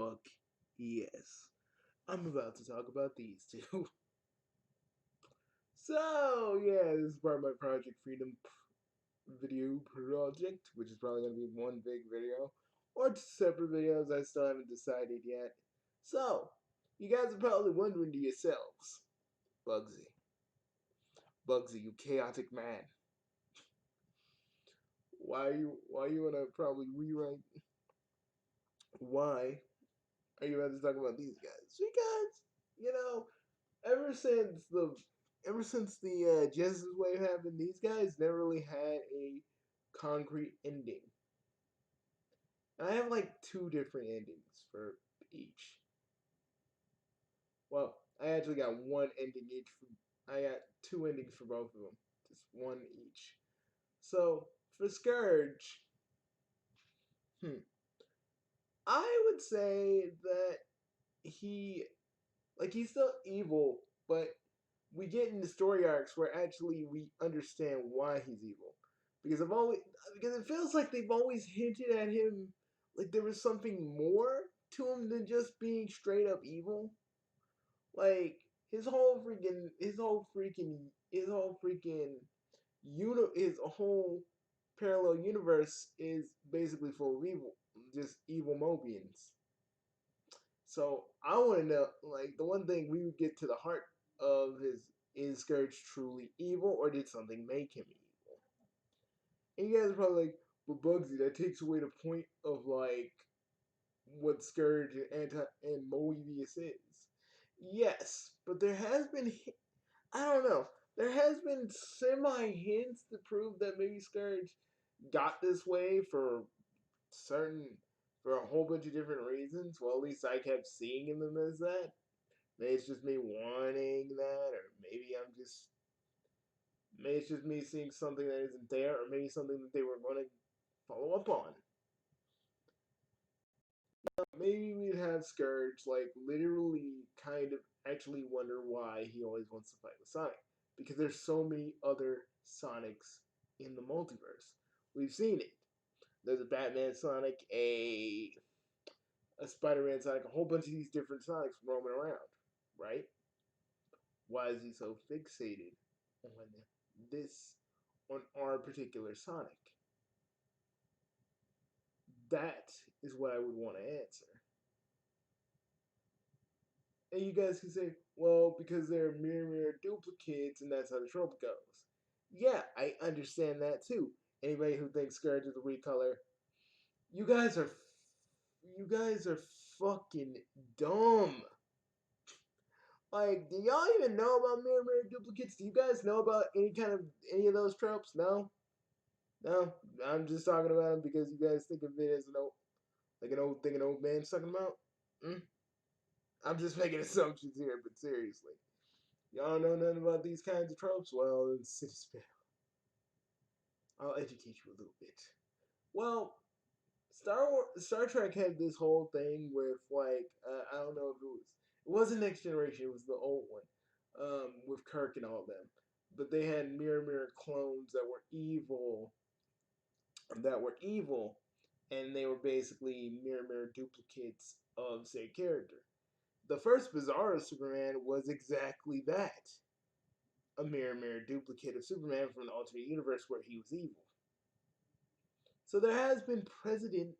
fuck yes. I'm about to talk about these two. So, yeah, this is part of my Project Freedom video project, which is probably going to be one big video, or two separate videos. I still haven't decided yet. So, you guys are probably wondering to yourselves, Bugsy, you chaotic man, why you want to probably rewrite, why are you about to talk about these guys? Because, you know, ever since the Justice Wave happened, these guys never really had a concrete ending. And I have like two different endings for each. Well, I actually got one ending each. I got two endings for both of them, just one each. So for Scourge, I would say that he, he's still evil, but we get into story arcs where actually we understand why he's evil. Because it feels like they've always hinted at him like there was something more to him than just being straight up evil. Like his whole parallel universe is basically full of evil, just evil Mobians. So I want to know, like, the one thing we would get to the heart of is Scourge truly evil, or did something make him evil? And you guys are probably like, but Bugsy, that takes away the point of like what Scourge and Moebius is. Yes, but there has been, I don't know, there has been semi hints to prove that maybe Scourge got this way certain for a whole bunch of different reasons. Well, at least I kept seeing them as that. Maybe it's just me wanting that, or maybe it's just me seeing something that isn't there, or maybe something that they were going to follow up on. Maybe we'd have Scourge like literally kind of actually wonder why he always wants to fight with Sonic, because there's so many other Sonics in the multiverse. We've seen it. There's a Batman Sonic, a Spider-Man Sonic, a whole bunch of these different Sonics roaming around, right? Why is he so fixated on this, on our particular Sonic? That is what I would want to answer. And you guys can say, well, because they're mirror duplicates and that's how the trope goes. Yeah, I understand that too. Anybody who thinks Scourge is a recolor, you guys are fucking dumb. Like, do y'all even know about mirror duplicates? Do you guys know about any of those tropes? No, no. I'm just talking about them because you guys think of it as an old thing an old man's talking about. Mm? I'm just making assumptions here, but seriously, y'all know nothing about these kinds of tropes. Well, then sit still. I'll educate you a little bit. Well, Star Trek had this whole thing with like I don't know if it wasn't Next Generation, it was the old one, with Kirk and all them. But they had mirror clones that were evil, and they were basically mirror duplicates of said character. The first Bizarro Superman was exactly that, a mirror duplicate of Superman from an alternate universe where he was evil. So there has been a precedent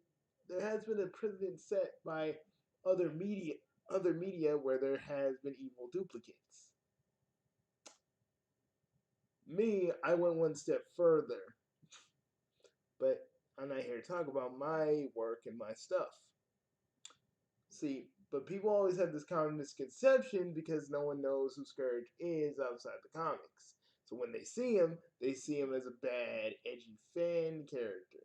set by other media other media where there has been evil duplicates. Me, I went one step further, but I'm not here to talk about my work and my stuff. See, but people always have this common misconception because no one knows who Scourge is outside the comics. So when they see him as a bad, edgy fan character.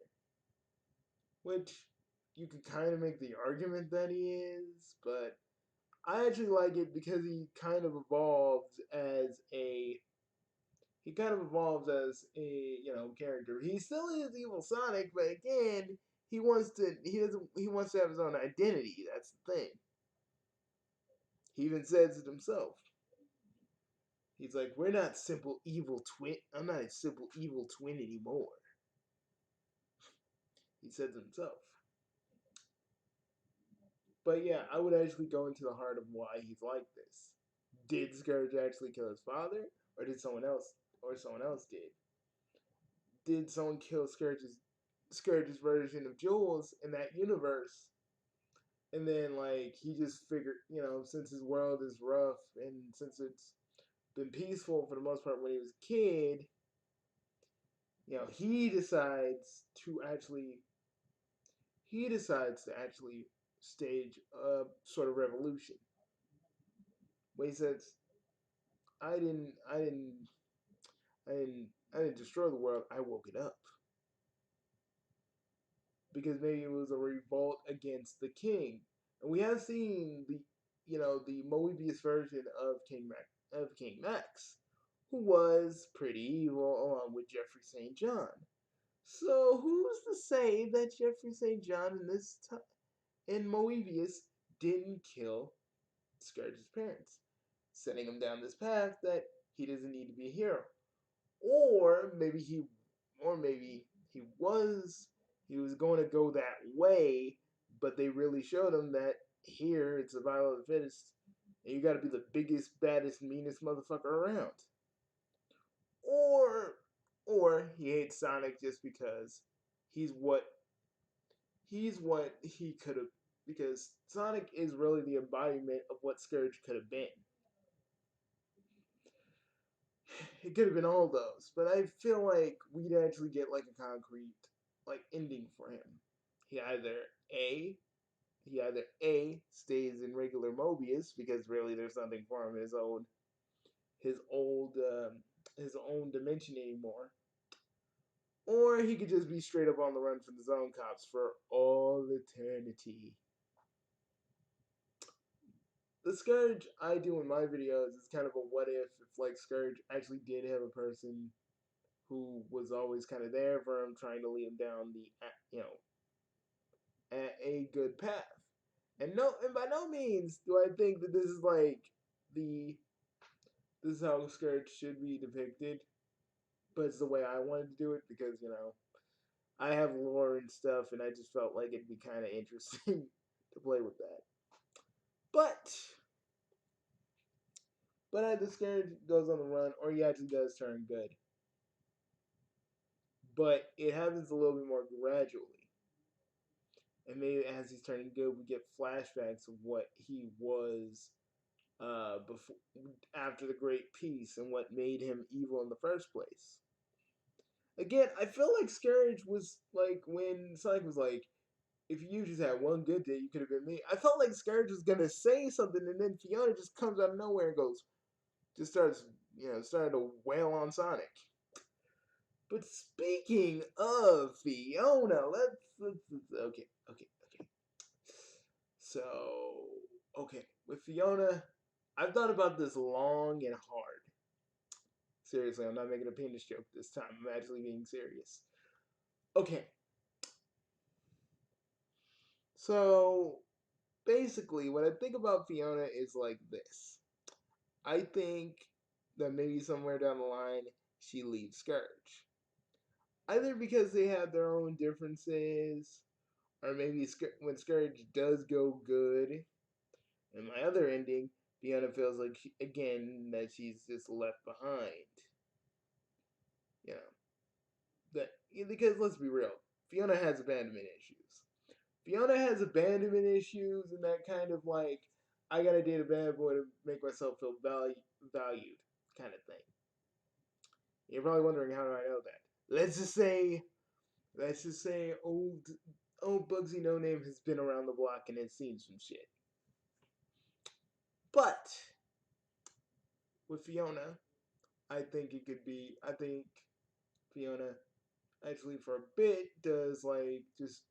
Which you could kind of make the argument that he is, but I actually like it because he kind of evolves as a character. He still is evil Sonic, but again, he wants to have his own identity. That's the thing. He even says it himself. He's like, we're not simple evil twin. I'm not a simple evil twin anymore. He says it himself. But yeah, I would actually go into the heart of why he's like this. Did Scourge actually kill his father, or did someone else, or someone else did? Did someone kill Scourge's version of Jules in that universe? And then like he just figured, since his world is rough and since it's been peaceful for the most part when he was a kid, he decides to actually stage a sort of revolution. Where he says, I didn't destroy the world. I woke it up because maybe it was a revolt against the king. And we have seen the Moebius version of King Max, who was pretty evil along with Jeffrey St. John. So who's to say that Jeffrey St. John in Moebius didn't kill Scourge's parents, setting him down this path that he doesn't need to be a hero? Or maybe he was going to go that way, but they really showed him that here it's survival of the fittest, and you got to be the biggest, baddest, meanest motherfucker around. Or or he hates Sonic just because he's what he could have, because Sonic is really the embodiment of what Scourge could have been. It could have been all those, but I feel like we'd actually get like a concrete like ending for him. He either a he either a stays in regular Mobius because really there's nothing for him in his old his own dimension anymore, or he could just be straight up on the run from the Zone Cops for all eternity. The Scourge I do in my videos is kind of a what if like Scourge actually did have a person who was always kind of there for him, trying to lead him down a good path. And by no means do I think that the this is how Scourge should be depicted, but it's the way I wanted to do it because I have lore and stuff, and I just felt like it'd be kind of interesting to play with that. But either Scourge goes on the run or he actually does turn good, but it happens a little bit more gradually. And maybe as he's turning good, we get flashbacks of what he was before, after the Great Peace, and what made him evil in the first place. Again, I feel like Scourge was like when Sonic was like, "If you just had one good day, you could have been me." I felt like Scourge was gonna say something, and then Fiona just comes out of nowhere and started to wail on Sonic. But speaking of Fiona, let's okay. So, okay, with Fiona, I've thought about this long and hard. Seriously, I'm not making a penis joke this time. I'm actually being serious. Okay, so basically, what I think about Fiona is like this. I think that maybe somewhere down the line, she leaves Scourge. Either because they have their own differences, or maybe when Scourge does go good. In my other ending, Fiona feels like again that she's just left behind. You know because let's be real, Fiona has abandonment issues. Fiona has abandonment issues, and that kind of like I gotta date a bad boy to make myself feel valued kind of thing. You're probably wondering how do I know that. Let's just say old Bugsy No Name has been around the block and has seen some shit. But with Fiona, I think Fiona actually for a bit does like just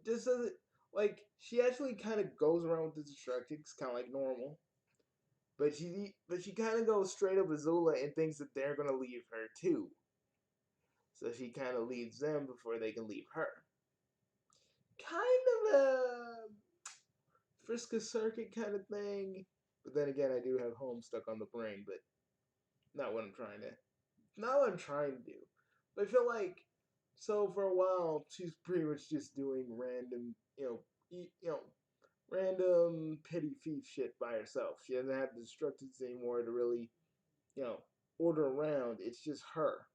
does it like she actually kind of goes around with the destructives kind of like normal, but she kind of goes straight up Azula and thinks that they're gonna leave her too, so she kind of leaves them before they can leave her. Kind of a Friska Circuit kind of thing, but then again I do have home stuck on the brain, but not what I'm trying to not what I'm trying to do. But I feel like so for a while she's pretty much just doing random petty thief shit by herself. She doesn't have the instructors anymore to really, you know, order around. It's just her.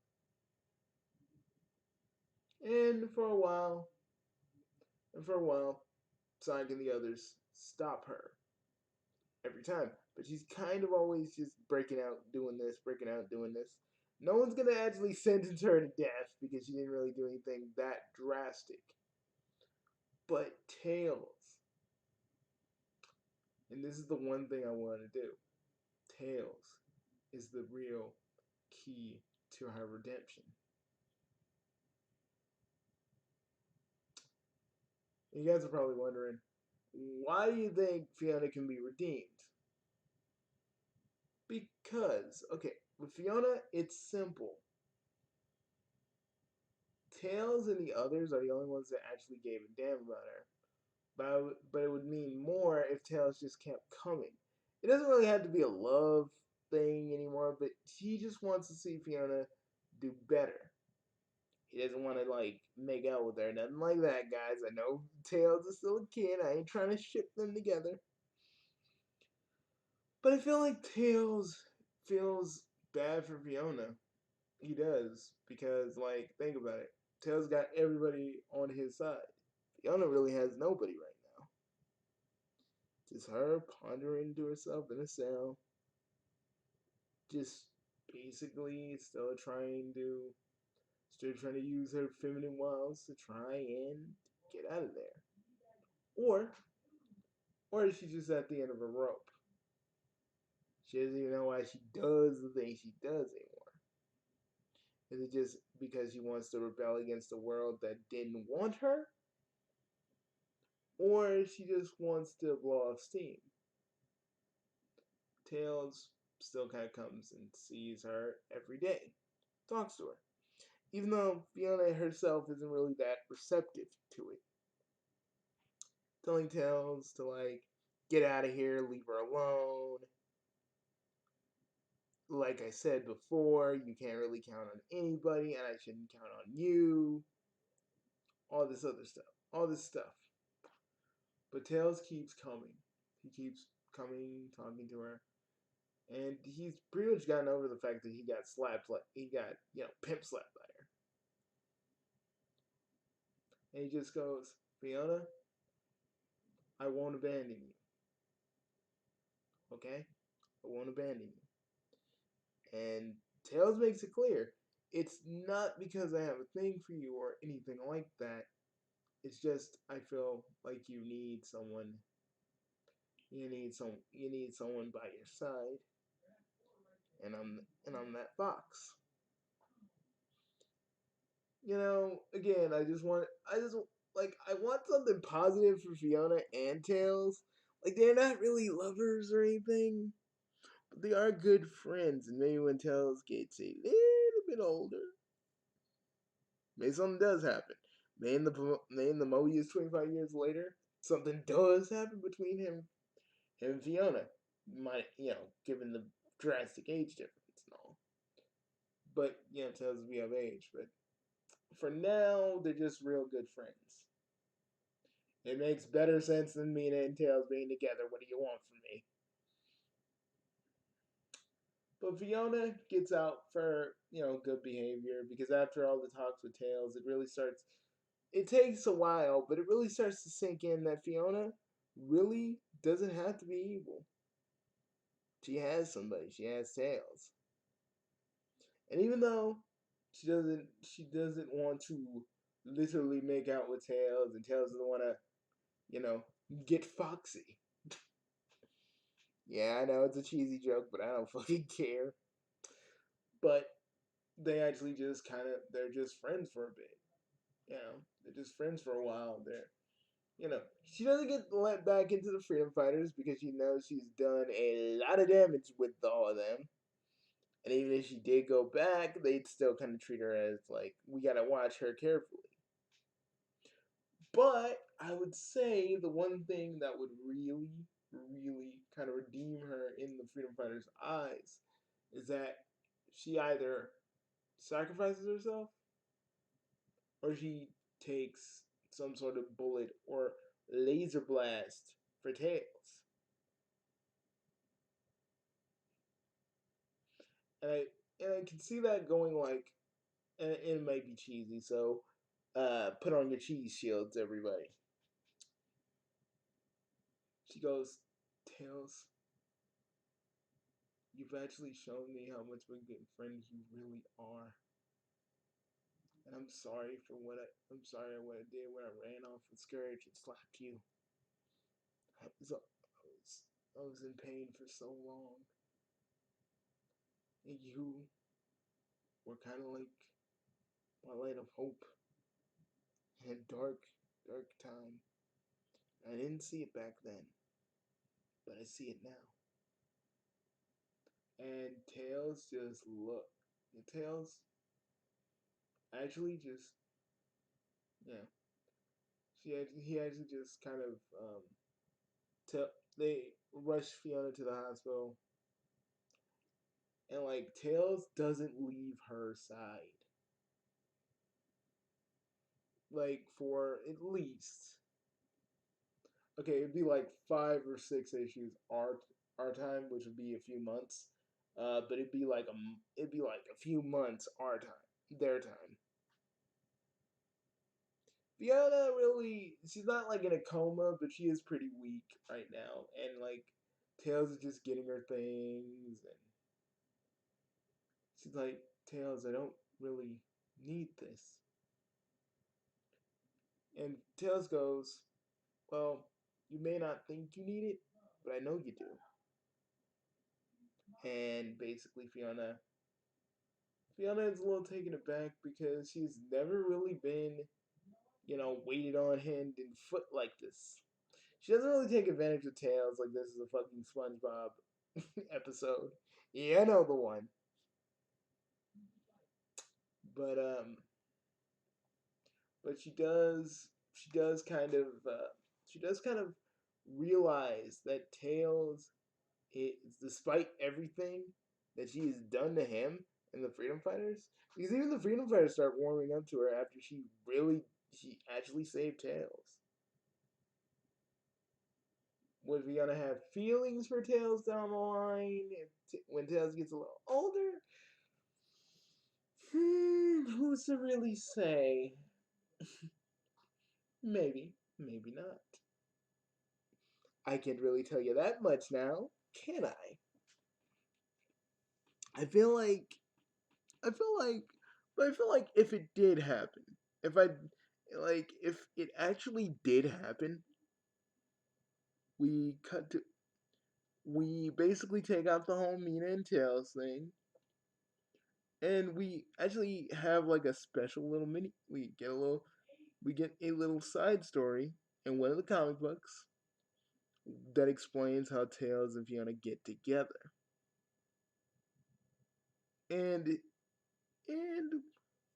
And for a while, and for a while, Sonic and the others stop her every time. But she's kind of always just breaking out, doing this, breaking out, doing this. No one's gonna actually sentence her to death because she didn't really do anything that drastic. But Tails, and this is the one thing I want to do, Tails is the real key to her redemption. And you guys are probably wondering, why do you think Fiona can be redeemed? Because, okay, with Fiona, it's simple. Tails and the others are the only ones that actually gave a damn about her. But it would mean more if Tails just kept coming. It doesn't really have to be a love thing anymore, but he just wants to see Fiona do better. He doesn't want to like make out with her, nothing like that, guys. I know Tails is still a kid. I ain't trying to ship them together. But I feel like Tails feels bad for Fiona. He does because, like, think about it. Tails got everybody on his side. Fiona really has nobody right now. Just her pondering to herself in a cell, just basically still trying to use her feminine wiles to try and get out of there. Or or is she just at the end of a rope? She doesn't even know why she does the things she does anymore. Is it just because she wants to rebel against the world that didn't want her? Or she just wants to blow off steam? Tails still kind of comes and sees her every day, talks to her. Even though Fiona herself isn't really that receptive to it. Telling Tails to, like, get out of here, leave her alone. Like I said before, you can't really count on anybody, and I shouldn't count on you. All this other stuff. All this stuff. But Tails keeps coming. He keeps coming, talking to her. And he's pretty much gotten over the fact that he got slapped, like, he got, pimp slapped by her. And he just goes, Fiona, I won't abandon you. Okay? I won't abandon you. And Tails makes it clear. It's not because I have a thing for you or anything like that. It's just I feel like you need someone. You need someone by your side. And I'm that fox. Again, I want something positive for Fiona and Tails. Like, they're not really lovers or anything, but they are good friends. And maybe when Tails gets a little bit older, maybe something does happen. Maybe the movie is 25 years later. Something does happen between him and Fiona. Might, given the drastic age difference and all. But, Tails will be of age. But for now, they're just real good friends. It makes better sense than Mina and Tails being together. What do you want from me? But Fiona gets out for, good behavior because after all the talks with Tails, it takes a while, but it really starts to sink in that Fiona really doesn't have to be evil. She has somebody. She has Tails. And even though she doesn't want to literally make out with Tails, and Tails doesn't want to, get foxy. Yeah, I know it's a cheesy joke, but I don't fucking care. But they actually they're just friends for a bit. They're just friends for a while. She doesn't get let back into the Freedom Fighters because she knows she's done a lot of damage with all of them. And even if she did go back, they'd still kind of treat her as, like, we gotta watch her carefully. But I would say the one thing that would really, really kind of redeem her in the Freedom Fighters' eyes is that she either sacrifices herself or she takes some sort of bullet or laser blast for Tails. and I can see that going like, and it might be cheesy, so put on your cheese shields, everybody. She goes, Tails, you've actually shown me how much of a good friend you really are. And I'm sorry what I did when I ran off with Scourge and slapped you. I was in pain for so long. And you were kind of like my light of hope in a dark time. I didn't see it back then, but I see it now. And Tails just look. Tails actually just, yeah. He actually just kind of tell they rush Fiona to the hospital, and like Tails doesn't leave her side, like for at least, okay, it'd be like 5 or 6 issues our time, which would be a few months. But it'd be like a few months our time, their time. Fiona really, she's not like in a coma, but she is pretty weak right now, and like Tails is just getting her things, and she's like, Tails, I don't really need this. And Tails goes, well, you may not think you need it, but I know you do. And basically, Fiona is a little taken aback because she's never really been, waited on hand and foot like this. She doesn't really take advantage of Tails like this is a fucking SpongeBob episode. Yeah, I know the one. But but she does kind of realize that Tails is, despite everything that she has done to him and the Freedom Fighters, because even the Freedom Fighters start warming up to her after she actually saved Tails. Was we gonna have feelings for Tails down the line when Tails gets a little older? Who's to really say? Maybe, maybe not. I can't really tell you that much now, can I? I feel like, I feel like, but I feel like if it did happen, if it actually did happen, we cut to, we basically take out the whole Mina and Tails thing, and we actually have like a special little we get a little side story in one of the comic books that explains how Tails and Fiona get together. And and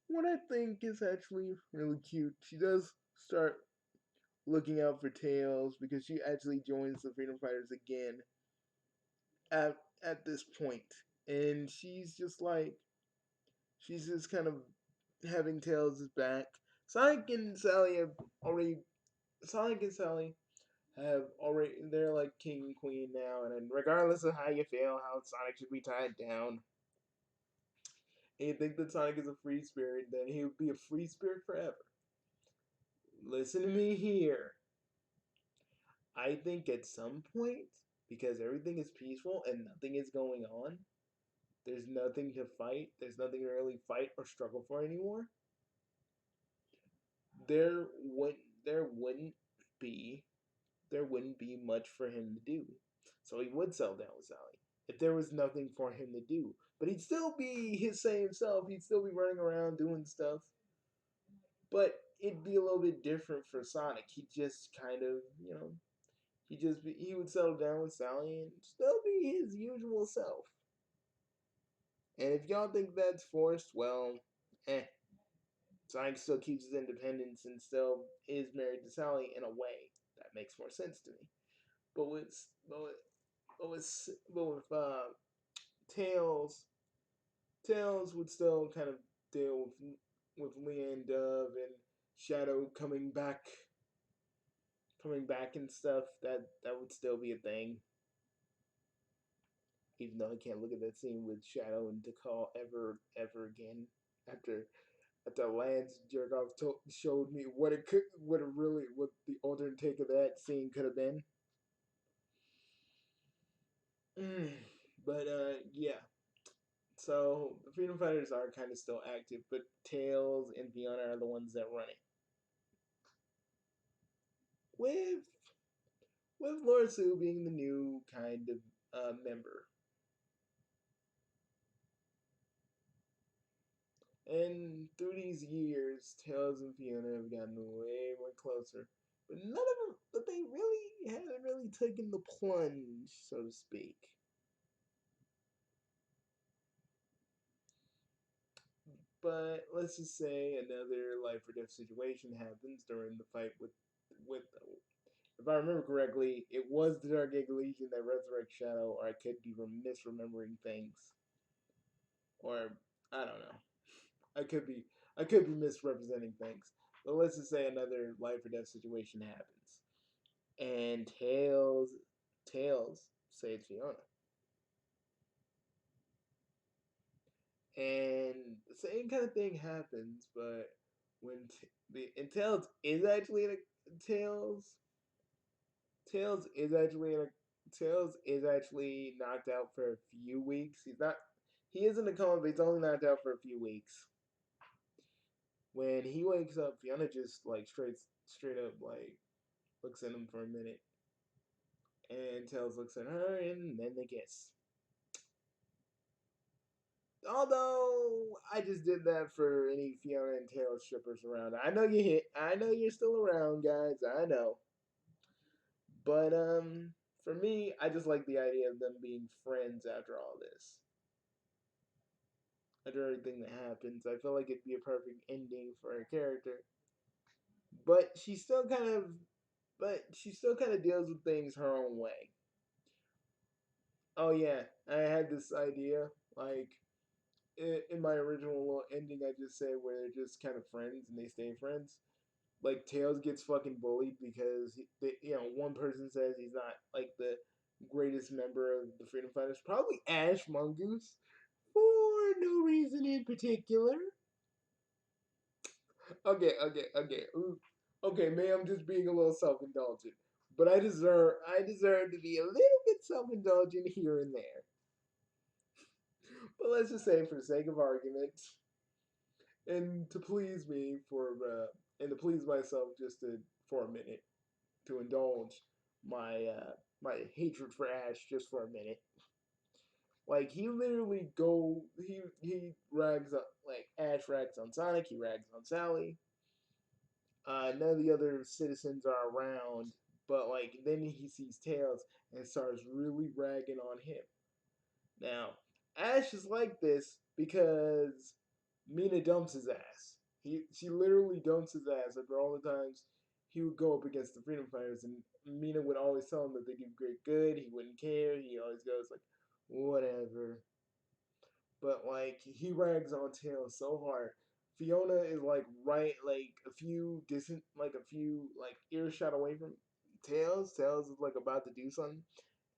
what I think is actually really cute, she does start looking out for Tails because she actually joins the Freedom Fighters again at this point. And she's just kind of having Tails' back. Sonic and Sally have already Sonic and Sally have already they're like king and queen now, and regardless of how you feel how Sonic should be tied down, and you think that Sonic is a free spirit, then he would be a free spirit forever. Listen to me here. I think at some point, because everything is peaceful and nothing is going on, there's nothing to fight, there's nothing to really fight or struggle for anymore. There would there wouldn't be there wouldn't be much for him to do. So he would settle down with Sally if there was nothing for him to do. But he'd still be his same self. He'd still be running around doing stuff. But it'd be a little bit different for Sonic. He'd just kind of, he would settle down with Sally and still be his usual self. And if y'all think that's forced, well, eh. Sonic still keeps his independence and still is married to Sally in a way that makes more sense to me. But with Tails, Tails would still kind of deal with Leah and Dove and Shadow coming back and stuff. That would still be a thing. even though I can't look at that scene with Shadow and Tikal ever again after Lance Jerkoff showed me what the alternate take of that scene could have been. Mm. But yeah. So the Freedom Fighters are kind of still active, but Tails and Fiona are the ones that run it. With Lord Sue being the new kind of member. And through these years, Tails and Fiona have gotten way more closer. But none of them, but they really haven't really taken the plunge, so to speak. But let's just say another life or death situation happens during the fight with. If I remember correctly, it was the Dark Egg Legion that resurrects Shadow, or I could be misremembering things, or I don't know. I could be misrepresenting things. But let's just say another life or death situation happens, and Tails saves Fiona, and the same kind of thing happens, but when Tails is actually in a Tails Tails is actually in a Tails is actually knocked out for a few weeks. He is in a coma, but he's only knocked out for a few weeks. When he wakes up, Fiona just like straight up like looks at him for a minute, and Tails looks at her, and then they kiss. Although I just did that for any Fiona and Tails strippers around. I know you hit. I know you're still around, guys. I know. But for me, I just like the idea of them being friends after all this. After everything that happens, I feel like it'd be a perfect ending for her character. But she still kind of deals with things her own way. Oh yeah, I had this idea like in my original little ending I just said where they're just kind of friends and they stay friends. Like Tails gets fucking bullied because one person says he's not like the greatest member of the Freedom Fighters, probably Ash Mongoose, for no reason in particular. Okay. Ooh. Okay, maybe I'm just being a little self-indulgent, but I deserve to be a little bit self-indulgent here and there. But let's just say, for the sake of argument, and to please me and to please myself, just for a minute, to indulge my hatred for Ash just for a minute. Like he literally he rags on like Ash rags on Sonic, he rags on Sally. None of the other citizens are around, but like then he sees Tails and starts really ragging on him. Now, Ash is like this because Mina dumps his ass. She literally dumps his ass after all the times he would go up against the Freedom Fighters, and Mina would always tell him that they do great good. He wouldn't care. He always goes like, whatever. But like he rags on Tails so hard. Fiona is like right like a few like earshot away from Tails. Tails is like about to do something,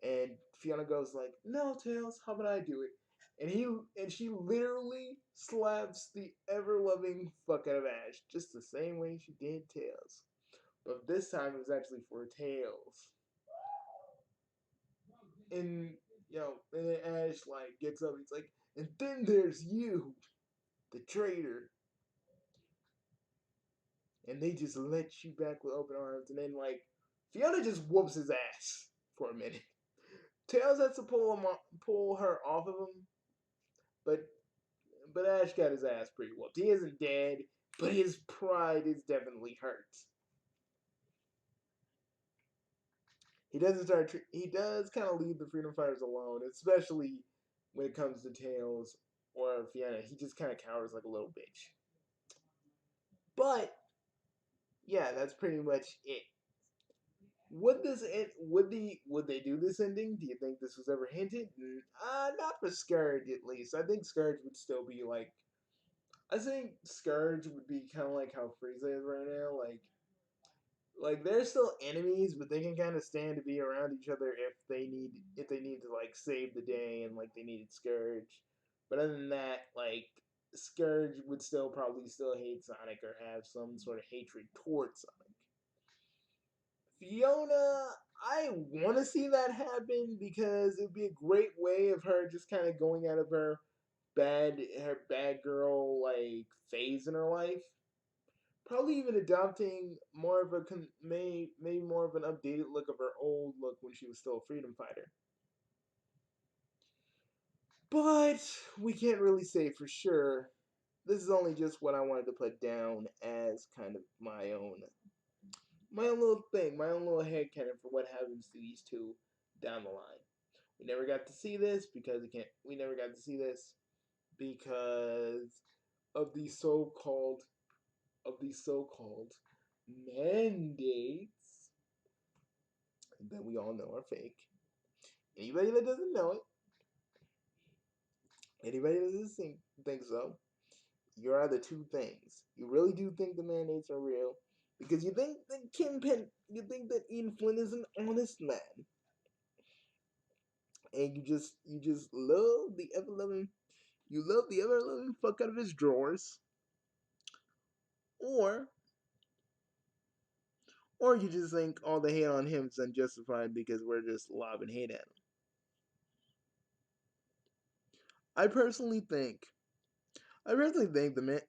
and Fiona goes like, "No, Tails, how about I do it?" And she literally slaps the ever loving fuck out of Ash, just the same way she did Tails. But this time it was actually for Tails. And and then Ash like gets up. He's like, "And then there's you, the traitor." And they just let you back with open arms. And then like Fiona just whoops his ass for a minute. Tails has to pull her off of him, but Ash got his ass pretty whooped. He isn't dead, but his pride is definitely hurt. He doesn't start. He does kind of leave the Freedom Fighters alone, especially when it comes to Tails or Fiona. He just kind of cowers like a little bitch. But yeah, that's pretty much it. Would they do this ending? Do you think this was ever hinted? Not for Scourge at least. I think Scourge would still be like. I think Scourge would be kind of like how Frieza is right now. Like Like they're still enemies, but they can kind of stand to be around each other if they need to like save the day and like they needed Scourge. But other than that, like Scourge would still probably still hate Sonic or have some sort of hatred towards Sonic. Fiona, I want to see that happen because it would be a great way of her just kind of going out of her bad girl like phase in her life. Probably even adopting more of a maybe more of an updated look of her old look when she was still a freedom fighter. But we can't really say for sure. This is only just what I wanted to put down as kind of my own little thing, my own little headcanon for what happens to these two down the line. We never got to see this because we never got to see this because of these so-called mandates that we all know are fake. Anybody that doesn't know it, anybody that doesn't think so, you're either two things. You really do think the mandates are real because you think that you think that Ian Flynn is an honest man, and you just love the ever loving fuck out of his drawers, or or you just think all the hate on him is unjustified because we're just lobbing hate at him. I personally think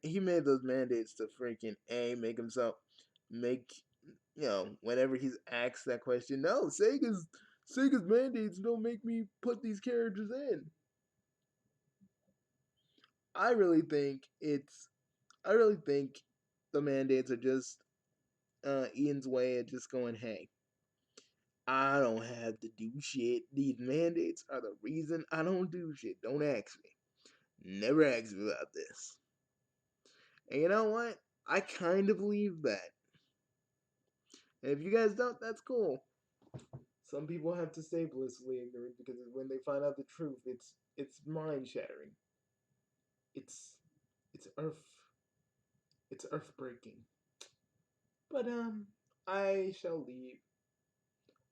he made those mandates to freaking make himself make whenever he's asked that question. No, Sega's mandates don't make me put these characters in. I really think it's I really think the mandates are just Ian's way of just going, hey, I don't have to do shit. These mandates are the reason I don't do shit. Don't ask me. Never ask me about this. And you know what? I kind of believe that. And if you guys don't, that's cool. Some people have to stay blissfully ignorant because when they find out the truth, it's mind shattering. It's it's earth it's earth breaking. But I shall leave.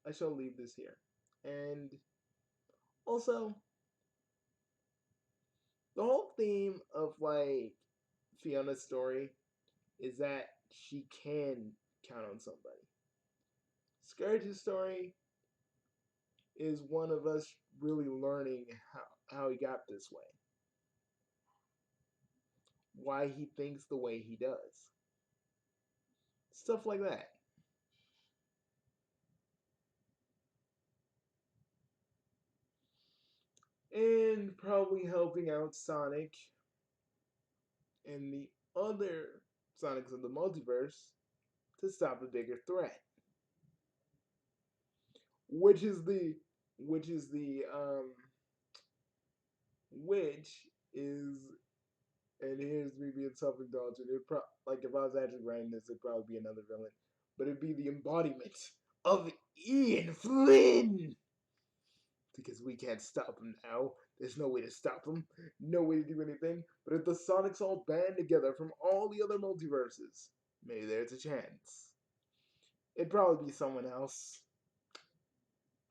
I shall leave this here. And also, the whole theme of like Fiona's story is that she can count on somebody. Scourge's story is one of us really learning how he got this way, why he thinks the way he does, stuff like that. And probably helping out Sonic and the other Sonics of the multiverse to stop a bigger threat, which is the which is the which is and here's me being self-indulgent. Like if I was actually writing this, it'd probably be another villain, but it'd be the embodiment of Ian Flynn. Because we can't stop him now. There's no way to stop him. No way to do anything. But if the Sonics all band together from all the other multiverses, maybe there's a chance. It'd probably be someone else.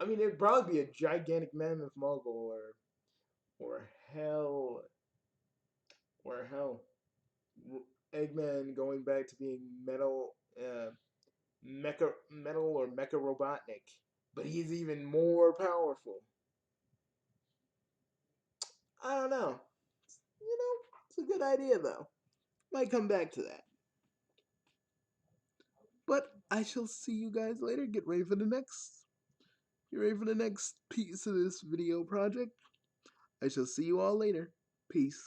I mean, it'd probably be a gigantic mammoth mogul or hell or hell. Eggman going back to being metal or mecha Robotnik, but he's even more powerful. I don't know. It's a good idea though. Might come back to that. But I shall see you guys later. Get ready for the next piece of this video project. I shall see you all later. Peace.